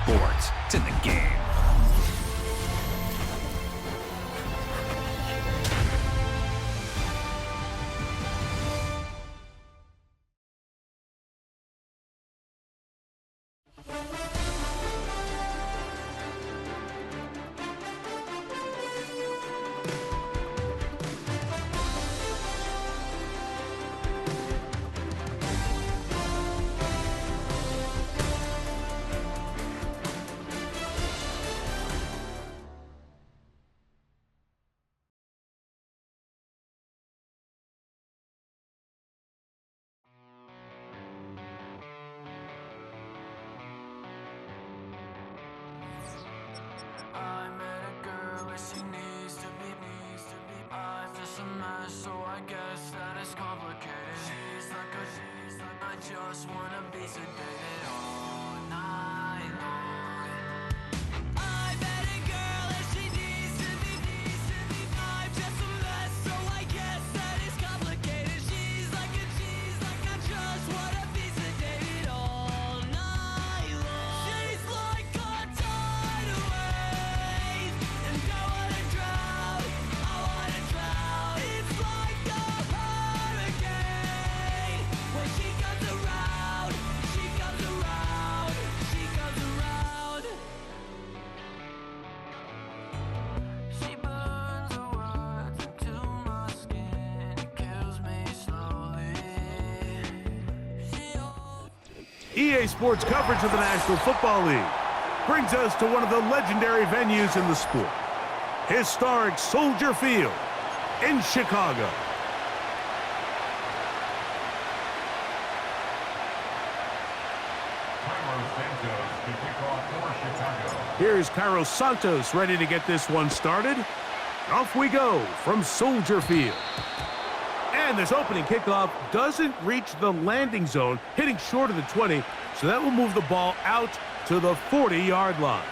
sports. It's in the game. I met a girl and she needs to be. I'm just a mess, so I guess that it's complicated. She's like I just wanna be sedated all night long. I met a girl and she needs to be. I'm just a mess, so I guess that it's complicated. She's like I just wanna be sedated all night long. She's like a tidal wave, and I wanna drown. It's like a hurricane. When she comes around, she comes around, she comes around. She burns her words into my skin. It kills me slowly. EA Sports coverage of the National Football League brings us to one of the legendary venues in the sport, historic Soldier Field in Chicago. Here's Kairos Santos ready to get this one started. Off we go from Soldier Field. And this opening kickoff doesn't reach the landing zone, hitting short of the 20, so that will move the ball out to the 40-yard line.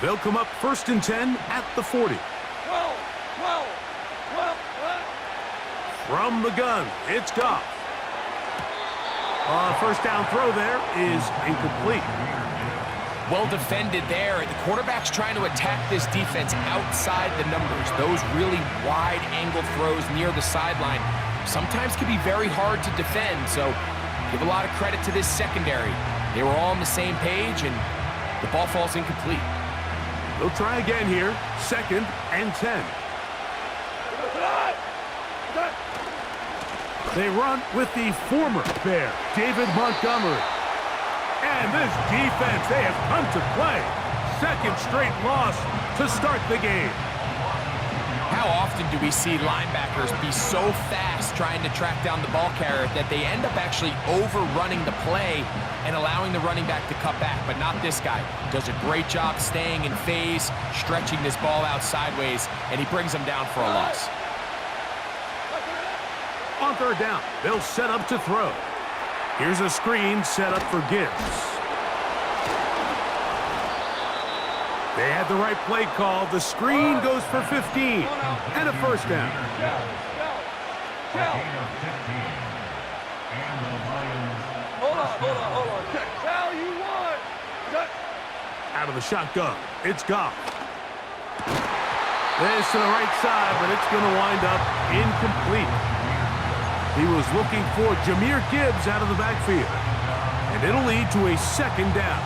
They'll come up 1st and 10 at the 40. From the gun, it's Goff. First down throw there is incomplete. Well defended there. The quarterback's trying to attack this defense outside the numbers. Those really wide angle throws near the sideline sometimes can be very hard to defend, so give a lot of credit to this secondary. They were all on the same page, and the ball falls incomplete. They'll try again here, 2nd and 10. They run with the former Bear, David Montgomery. And this defense, they have come to play. 2nd straight loss to start the game. How often do we see linebackers be so fast trying to track down the ball carrier that they end up actually overrunning the play and allowing the running back to cut back? But not this guy. Does a great job staying in phase, stretching this ball out sideways, and he brings them down for a loss. On 3rd down, they'll set up to throw. Here's a screen set up for Gibbs. They had the right play call. The screen goes for 15 and a 1st down. Hold on. Cal, you won. Out of the shotgun, it's Goff. This to the right side, but it's going to wind up incomplete. He was looking for Jahmyr Gibbs out of the backfield, and it'll lead to a 2nd down.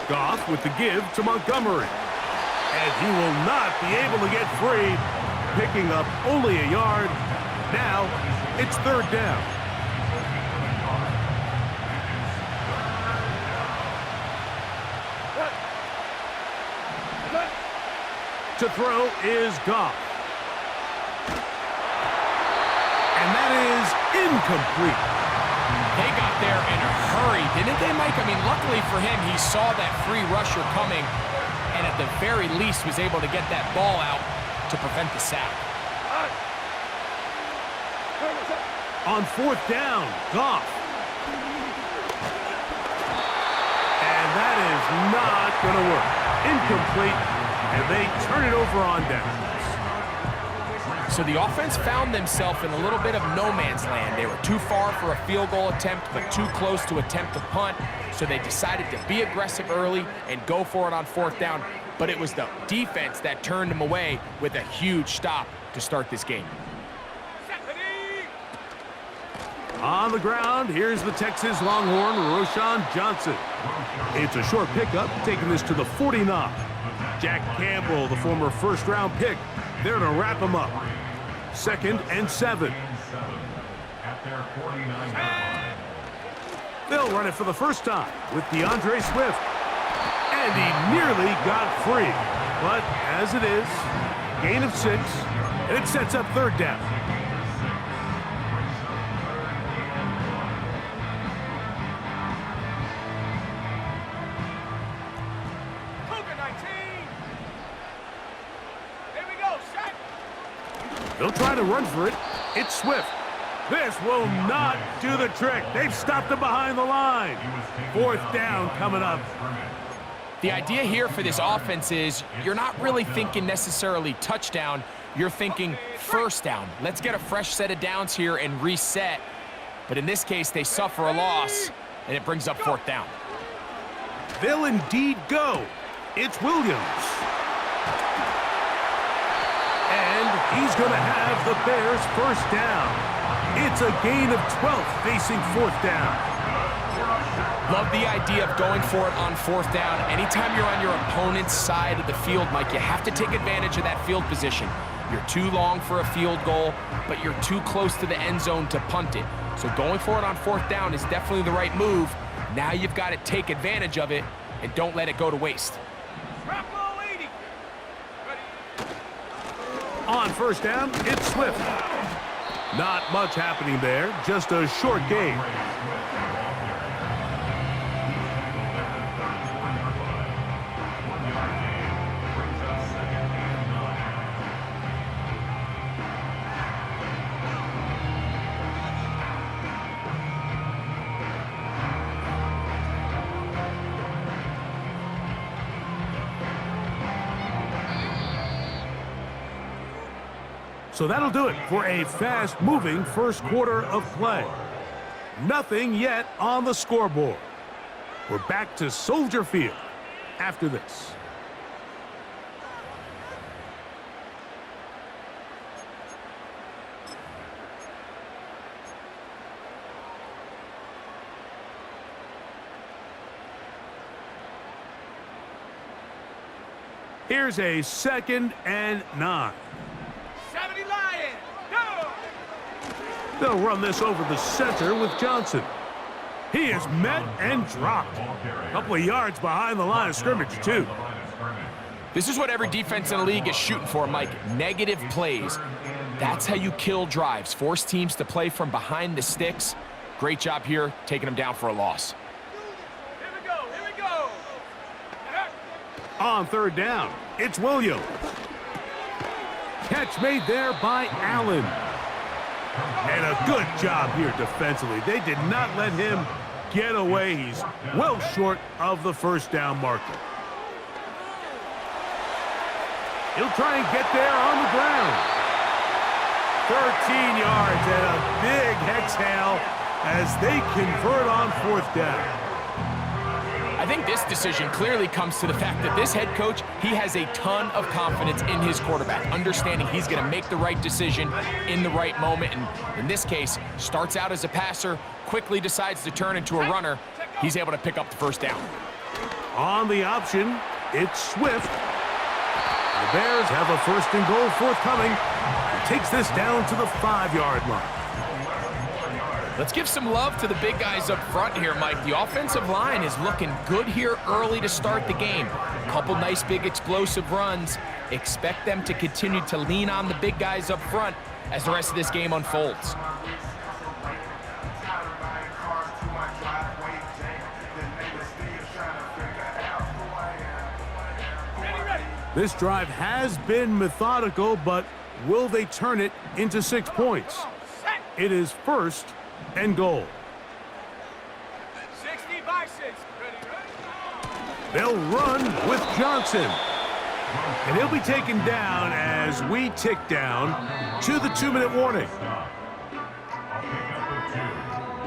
Goff with the give to Montgomery, and he will not be able to get free, picking up only a yard. Now it's 3rd down. To throw is Goff. And that is incomplete. They got there in a hurry, didn't they, Mike? I mean, luckily for him, he saw that free rusher coming and at the very least was able to get that ball out to prevent the sack. On 4th down, Goff. And that is not going to work. incomplete, and they turn it over on downs. So the offense found themselves in a little bit of no man's land. They were too far for a field goal attempt, but too close to attempt a punt. So they decided to be aggressive early and go for it on 4th down. But it was the defense that turned them away with a huge stop to start this game. On the ground, here's the Texas Longhorn, Roschon Johnson. It's a short pickup, taking this to the 49. Jack Campbell, the former first-round pick, there to wrap him up. 2nd and 7. They'll run it for the first time with DeAndre Swift. And he nearly got free. But as it is, gain of 6, and it sets up 3rd down. They'll try to run for it. It's Swift. This will not do the trick. They've stopped him behind the line. 4th down coming up. The idea here for this offense is you're not really thinking necessarily touchdown. You're thinking 1st down. Let's get a fresh set of downs here and reset. But in this case, they suffer a loss, and it brings up 4th down. They'll indeed go. It's Williams. And he's going to have the Bears 1st down. It's a gain of 12 facing 4th down. Love the idea of going for it on 4th down. Anytime you're on your opponent's side of the field, Mike, you have to take advantage of that field position. You're too long for a field goal, but you're too close to the end zone to punt it. So going for it on 4th down is definitely the right move. Now you've got to take advantage of it and don't let it go to waste. On 1st down, it's Swift. Not much happening there, just a short gain. So that'll do it for a fast-moving first quarter of play. Nothing yet on the scoreboard. We're back to Soldier Field after this. Here's a 2nd and 9. They'll run this over the center with Johnson. He is met and dropped. A couple of yards behind the line of scrimmage, too. This is what every defense in the league is shooting for, Mike. Negative plays. That's how you kill drives. Force teams to play from behind the sticks. Great job here, taking them down for a loss. Here we go. On 3rd down, it's Williams. Catch made there by Allen. And a good job here defensively. They did not let him get away. He's well short of the 1st down marker. He'll try and get there on the ground. 13 yards and a big exhale as they convert on 4th down. I think this decision clearly comes to the fact that this head coach, he has a ton of confidence in his quarterback, understanding he's going to make the right decision in the right moment. And in this case, starts out as a passer, quickly decides to turn into a runner. He's able to pick up the 1st down. On the option, it's Swift. The Bears have a 1st and goal forthcoming. He takes this down to the 5-yard line. Let's give some love to the big guys up front here, Mike. The offensive line is looking good here early to start the game. A couple nice big explosive runs. Expect them to continue to lean on the big guys up front as the rest of this game unfolds. This drive has been methodical, but will they turn it into 6 points? It is 1st and goal. 60 by 6. Ready. They'll run with Johnson. And he'll be taken down as we tick down to the 2-minute warning.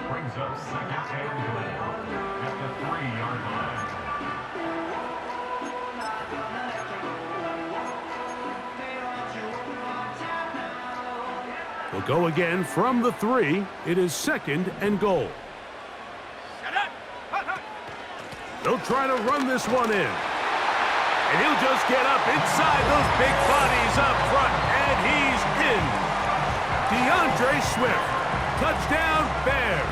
Brings up second and goal at the 3-yard line. We'll go again from the 3. It is 2nd and goal. They'll try to run this one in. And he'll just get up inside those big bodies up front. And he's in. DeAndre Swift. Touchdown, Bears.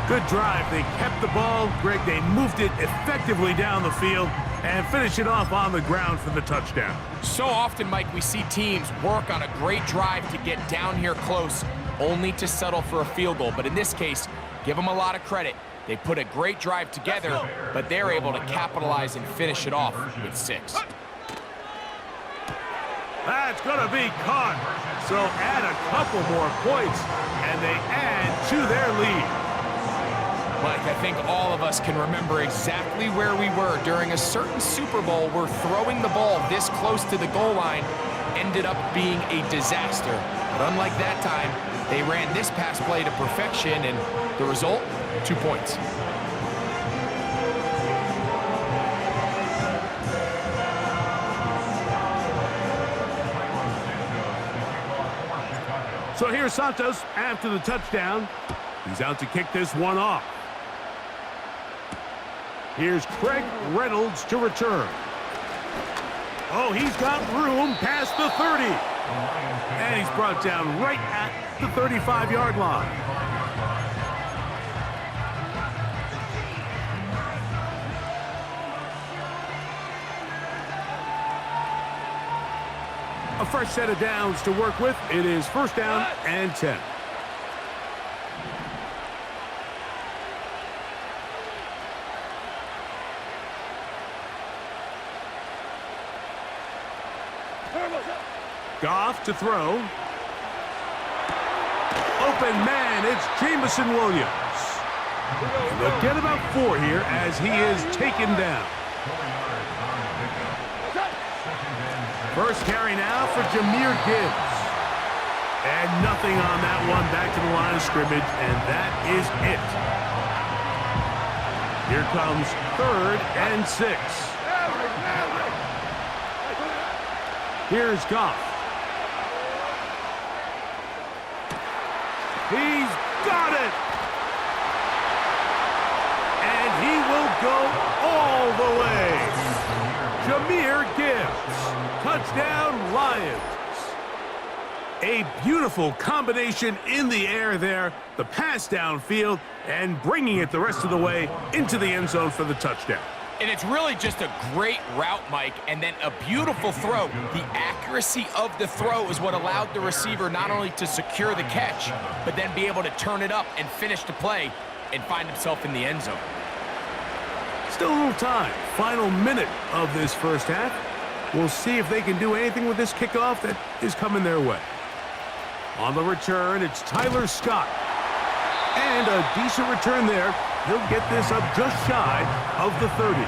Good drive. They kept the ball. Greg, they moved it effectively down the field and finish it off on the ground for the touchdown. So often, Mike, we see teams work on a great drive to get down here close, only to settle for a field goal. But in this case, give them a lot of credit. They put a great drive together, but they're able to capitalize and finish it off with 6. That's going to be caught. So add a couple more points, and they add to their lead. Mike, I think all of us can remember exactly where we were during a certain Super Bowl where throwing the ball this close to the goal line ended up being a disaster. But unlike that time, they ran this pass play to perfection, and the result, 2 points. So here's Santos after the touchdown. He's out to kick this one off. Here's Craig Reynolds to return. Oh, he's got room past the 30. And he's brought down right at the 35-yard line. A fresh set of downs to work with. It is 1st down and 10. Goff to throw. Open man, it's Jameson Williams. They'll get about 4 here as he is taken down. First carry now for Jahmyr Gibbs. And nothing on that one, back to the line of scrimmage, and that is it. Here comes 3rd and 6. Here's Goff. He's got it! And he will go all the way. Jahmyr Gibbs. Touchdown, Lions. A beautiful combination in the air there. The pass downfield and bringing it the rest of the way into the end zone for the touchdown. And it's really just a great route, Mike, and then a beautiful throw. The accuracy of the throw is what allowed the receiver not only to secure the catch, but then be able to turn it up and finish the play and find himself in the end zone. Still a little time. Final minute of this first half. We'll see if they can do anything with this kickoff that is coming their way. On the return, it's Tyler Scott. And a decent return there. He'll get this up just shy of the 30.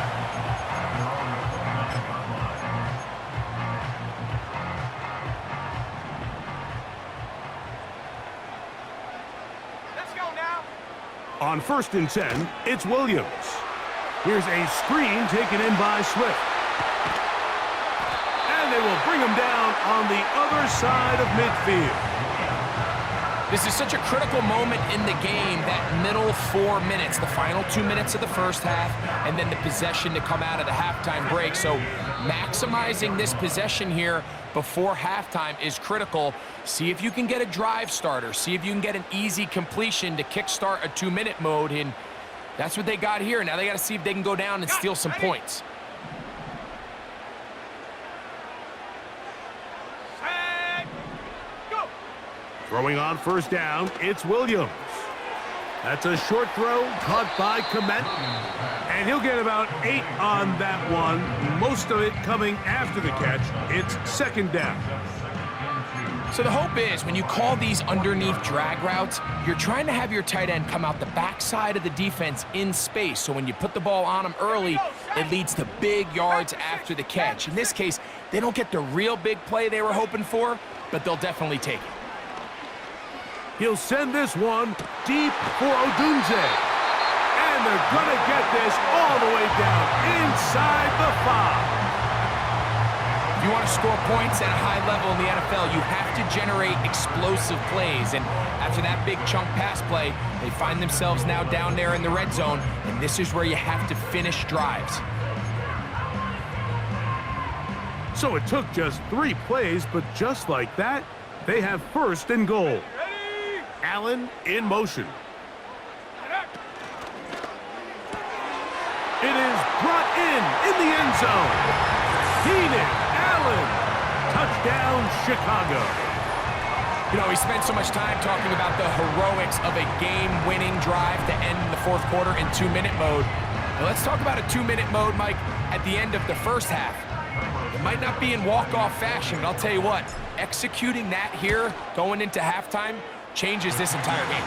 Let's go now. On 1st and 10, it's Williams. Here's a screen taken in by Swift. And they will bring him down on the other side of midfield. This is such a critical moment in the game, that middle 4 minutes, the final 2 minutes of the first half, and then the possession to come out of the halftime break. So maximizing this possession here before halftime is critical. See if you can get a drive starter. See if you can get an easy completion to kickstart a 2-minute mode, and that's what they got here. Now they got to see if they can go down and steal some points. Throwing on 1st down, it's Williams. That's a short throw caught by Komet. And he'll get about 8 on that one. Most of it coming after the catch. It's 2nd down. So the hope is when you call these underneath drag routes, you're trying to have your tight end come out the backside of the defense in space. So when you put the ball on them early, it leads to big yards after the catch. In this case, they don't get the real big play they were hoping for, but they'll definitely take it. He'll send this one deep for Odunze. And they're going to get this all the way down inside the 5. If you want to score points at a high level in the NFL, you have to generate explosive plays. And after that big chunk pass play, they find themselves now down there in the red zone, and this is where you have to finish drives. So it took just 3 plays, but just like that, they have first and goal. Allen in motion. It is brought in the end zone. Keenan Allen. Touchdown, Chicago. You know, we spent so much time talking about the heroics of a game-winning drive to end the fourth quarter in 2-minute mode. Now let's talk about a 2-minute mode, Mike, at the end of the first half. It might not be in walk-off fashion, but I'll tell you what, executing that here, going into halftime, changes this entire game.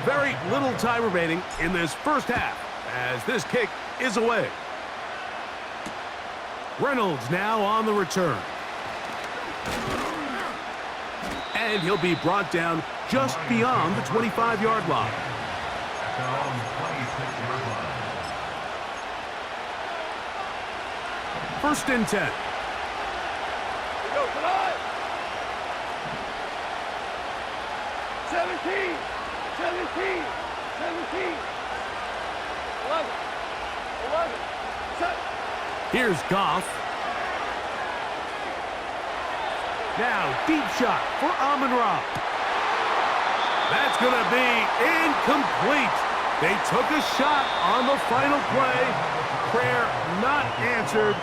Very little time remaining in this first half as this kick is away. Reynolds now on the return. And he'll be brought down just beyond the 25-yard line. First and 10. Go, tonight. 17, 17, 17, 11, 11, 7. Here's Goff. Now, deep shot for Amon-Ra. That's going to be incomplete. They took a shot on the final play. Prayer not answered.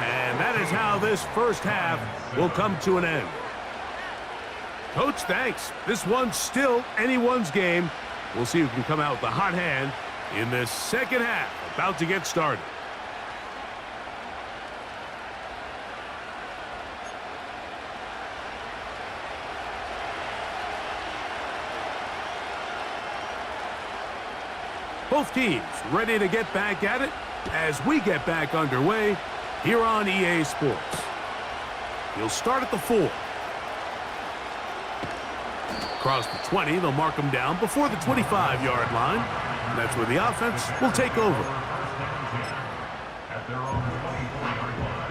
And that is how this first half will come to an end. Coach, thanks. This one's still anyone's game. We'll see who can come out with the hot hand in this second half. About to get started. Both teams ready to get back at it as we get back underway here on EA Sports. He'll start at the 4. Across the 20, they'll mark him down before the 25-yard line. And that's where the offense will take over. At their own 24-yard line.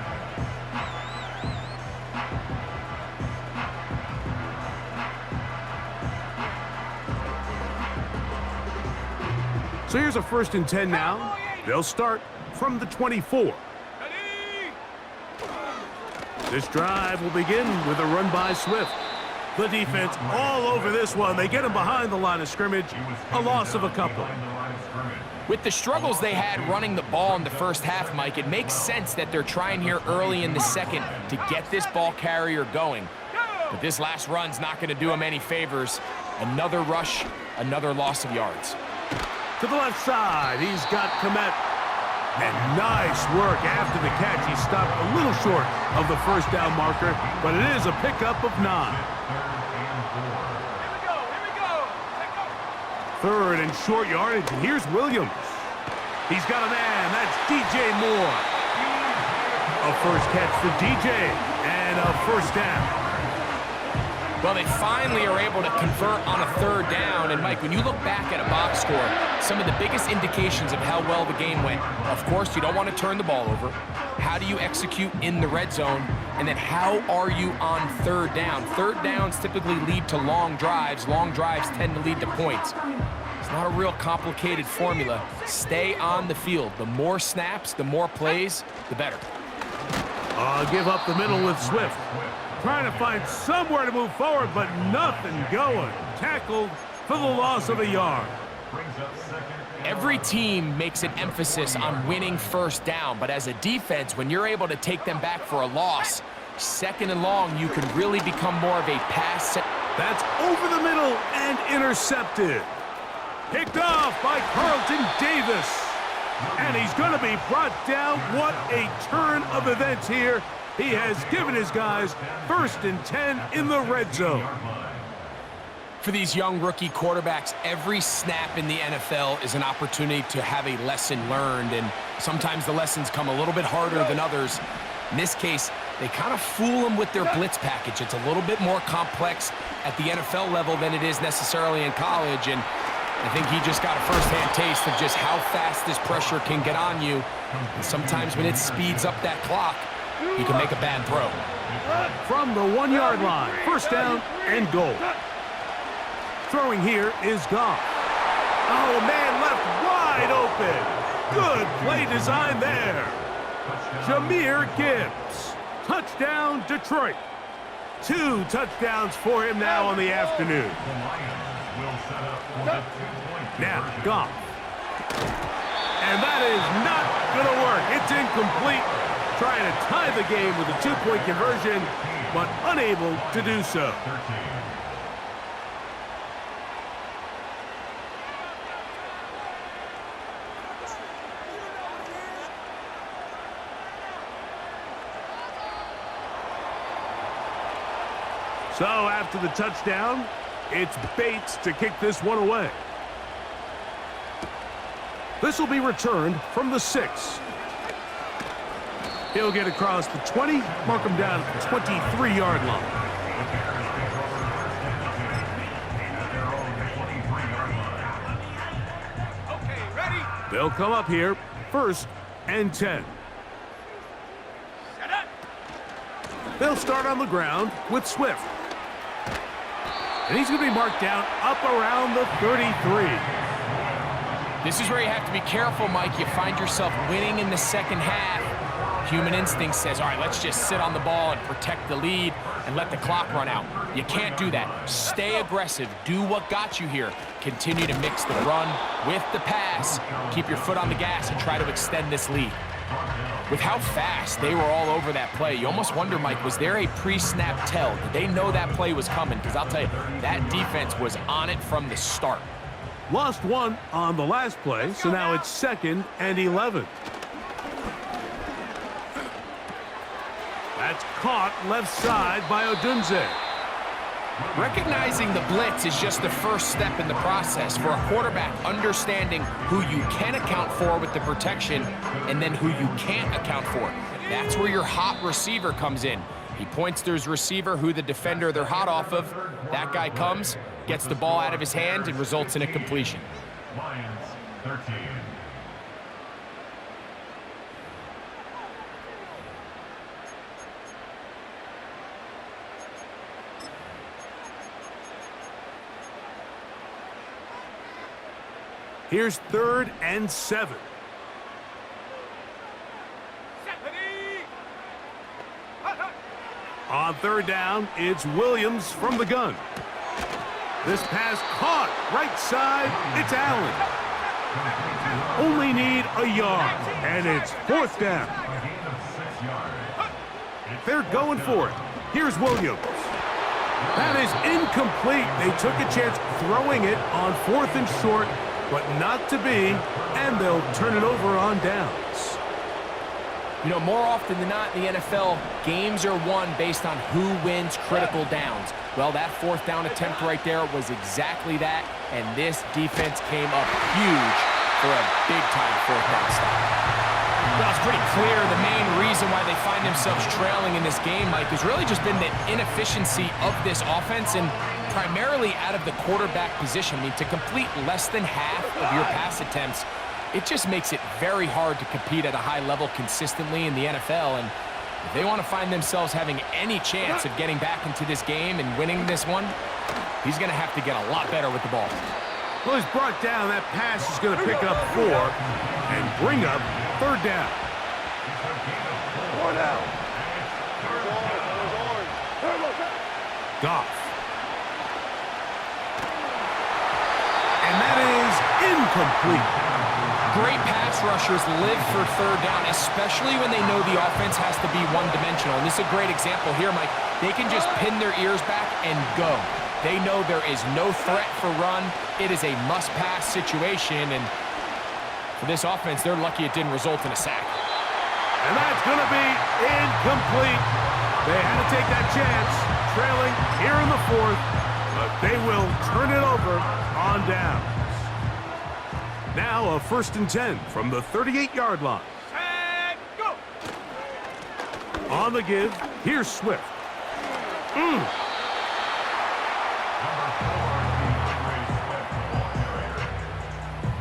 So here's a first and 10 now. They'll start from the 24. This drive will begin with a run by Swift. The defense all over this one. They get him behind the line of scrimmage. A loss of a couple. With the struggles they had running the ball in the first half, Mike, it makes sense that they're trying here early in the second to get this ball carrier going. But this last run's not going to do him any favors. Another rush, another loss of yards. To the left side, he's got Komet. And nice work after the catch. He stopped a little short of the first down marker, but it is a pickup of 9. Third and short yardage, and here's Williams. He's got a man, that's DJ Moore. A first catch for DJ, and a first down. Well, they finally are able to convert on a third down, and Mike, when you look back at a box score, some of the biggest indications of how well the game went, of course, you don't want to turn the ball over. How do you execute in the red zone? And then how are you on third down? Third downs typically lead to long drives. Long drives tend to lead to points. It's not a real complicated formula. Stay on the field. The more snaps, the more plays, the better. Give up the middle with Swift. Trying to find somewhere to move forward, but nothing going. Tackled for the loss of a yard. Brings up second. Every team makes an emphasis on winning first down, but as a defense, when you're able to take them back for a loss, second and long, you can really become more of a pass. That's over the middle and intercepted. Picked off by Carlton Davis. And he's going to be brought down. What a turn of events here. He has given his guys 1st and 10 in the red zone. For these young rookie quarterbacks, every snap in the NFL is an opportunity to have a lesson learned, and sometimes the lessons come a little bit harder than others. In this case, they kind of fool them with their blitz package. It's a little bit more complex at the NFL level than it is necessarily in college, and I think he just got a first-hand taste of just how fast this pressure can get on you. And sometimes when it speeds up that clock, you can make a bad throw. From the 1-yard line, 1st down and goal. Throwing here is Goff. Oh, man, left wide open. Good play design there. Jahmyr Gibbs. Touchdown, Detroit. 2 touchdowns for him now on the afternoon. Now, Goff. And that is not going to work. It's incomplete. Trying to tie the game with a 2-point conversion, but unable to do so. So after the touchdown, it's Bates to kick this one away. This will be returned from the 6. He'll get across the 20, mark him down at the 23-yard line. Okay, ready? They'll come up here, 1st and 10. Set up. They'll start on the ground with Swift. And he's going to be marked down up around the 33. This is where you have to be careful, Mike. You find yourself winning in the second half. Human instinct says, all right, let's just sit on the ball and protect the lead and let the clock run out. You can't do that. Stay aggressive. Do what got you here. Continue to mix the run with the pass. Keep your foot on the gas and try to extend this lead. With how fast they were all over that play, you almost wonder, Mike, was there a pre-snap tell? Did they know that play was coming? Because I'll tell you, that defense was on it from the start. Lost 1 on the last play, so now it's 2nd and 11. That's caught left side by Odunze. Recognizing the blitz is just the first step in the process for a quarterback, understanding who you can account for with the protection and then who you can't account for. That's where your hot receiver comes in. He points to his receiver, who the defender they're hot off of. That guy comes, gets the ball out of his hand, and results in a completion. Lions 13. Here's 3rd and 7. On 3rd down, it's Williams from the gun. This pass caught right side. It's Allen. Only need a yard, and it's 4th down. They're going for it. Here's Williams. That is incomplete. They took a chance throwing it on 4th and short, but not to be, and they'll turn it over on downs. You know, more often than not in the NFL, games are won based on who wins critical downs. Well, that 4th down attempt right there was exactly that, and this defense came up huge for a big-time 4th down stop. Well, it's pretty clear the main reason why they find themselves trailing in this game, Mike, has really just been the inefficiency of this offense and primarily out of the quarterback position. I mean, to complete less than half of your pass attempts, it just makes it very hard to compete at a high level consistently in the NFL. And if they want to find themselves having any chance of getting back into this game and winning this one, he's going to have to get a lot better with the ball. Well, he's brought down. That pass is going to pick up 4 and bring up 3rd down. 4 down. Turbo. Goff. And that is incomplete. Great pass rushers live for third down, especially when they know the offense has to be one-dimensional. And this is a great example here, Mike. They can just pin their ears back and go. They know there is no threat for run. It is a must-pass situation, and for this offense, they're lucky it didn't result in a sack. And that's going to be incomplete. They had to take that chance, trailing here in the fourth, but they will turn it over on downs. Now a 1st and 10 from the 38-yard line. And go. On the give, here's Swift. Number 4, DeAndre Swift, the ball carrier.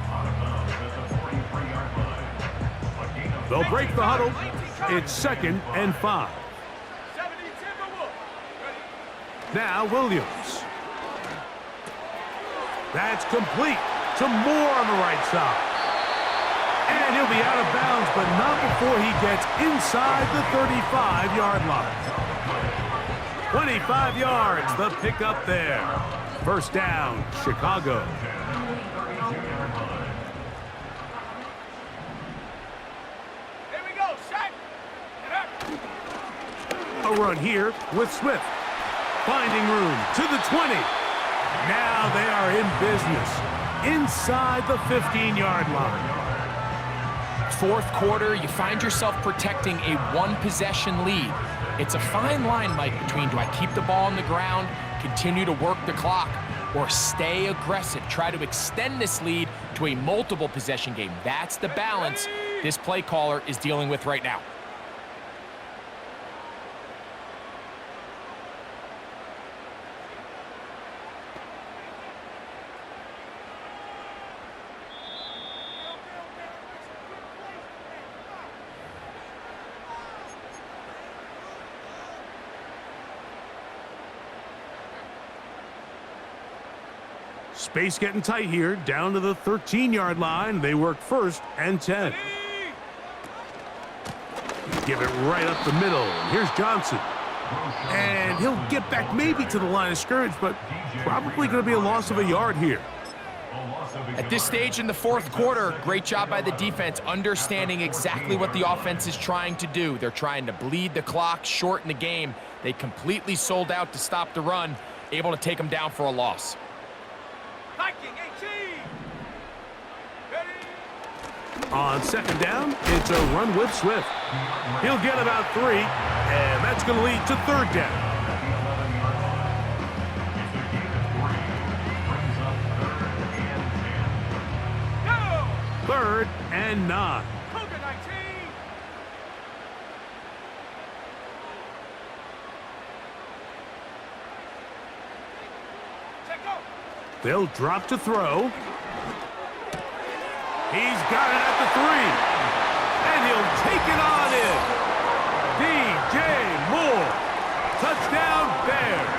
Out of bounds at the 43-yard line. A gain of They'll break the huddle. It's 2nd and 5. 70 Timberwolves. Ready. Now Williams. That's complete to Moore on the right side. And he'll be out of bounds, but not before he gets inside the 35-yard line. 25 yards, the pickup there. 1st down, Chicago. Here we go. Shot. A run here with Swift. Finding room to the 20. Now they are in business inside the 15-yard line. Fourth quarter, you find yourself protecting a one-possession lead. It's a fine line, Mike, between do I keep the ball on the ground, continue to work the clock, or stay aggressive, try to extend this lead to a multiple possession game. That's the balance this play caller is dealing with right now. Space getting tight here, down to the 13-yard line. They work 1st and 10. Give it right up the middle. Here's Johnson. And he'll get back maybe to the line of scrimmage, but probably going to be a loss of a yard here. At this stage in the fourth quarter, great job by the defense understanding exactly what the offense is trying to do. They're trying to bleed the clock, shorten the game. They completely sold out to stop the run, able to take them down for a loss. Hiking 18. Ready. On 2nd down, it's a run with Swift. He'll get about 3, and that's going to lead to 3rd down. Go. 3rd and 9. Cougar 19. Check go. They'll drop to throw. He's got it at the 3. And he'll take it on in. DJ Moore. Touchdown Bears.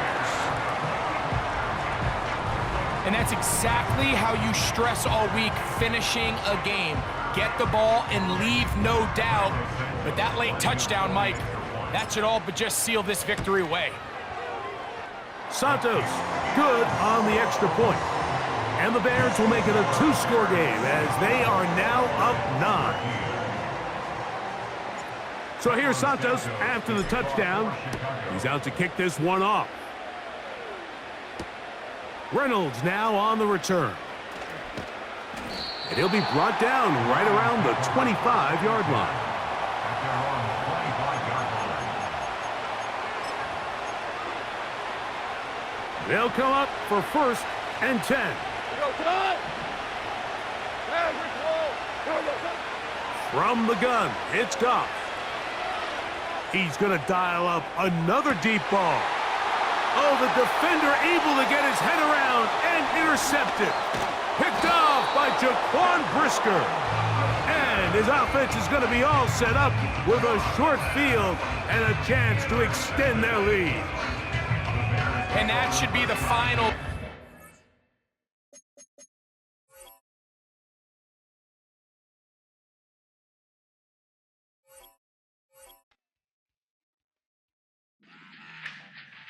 And that's exactly how you stress all week, finishing a game. Get the ball and leave no doubt. But that late touchdown, Mike, that should all but just seal this victory away. Santos, good on the extra point. And the Bears will make it a 2-score game as they are now up 9. So here's Santos after the touchdown. He's out to kick this one off. Reynolds now on the return. And he'll be brought down right around the 25-yard line. They'll come up for 1st and 10. From the gun, it's Goff. He's going to dial up another deep ball. Oh, the defender able to get his head around and intercepted. Picked off by Jaquan Brisker. And his offense is going to be all set up with a short field and a chance to extend their lead. And that should be the final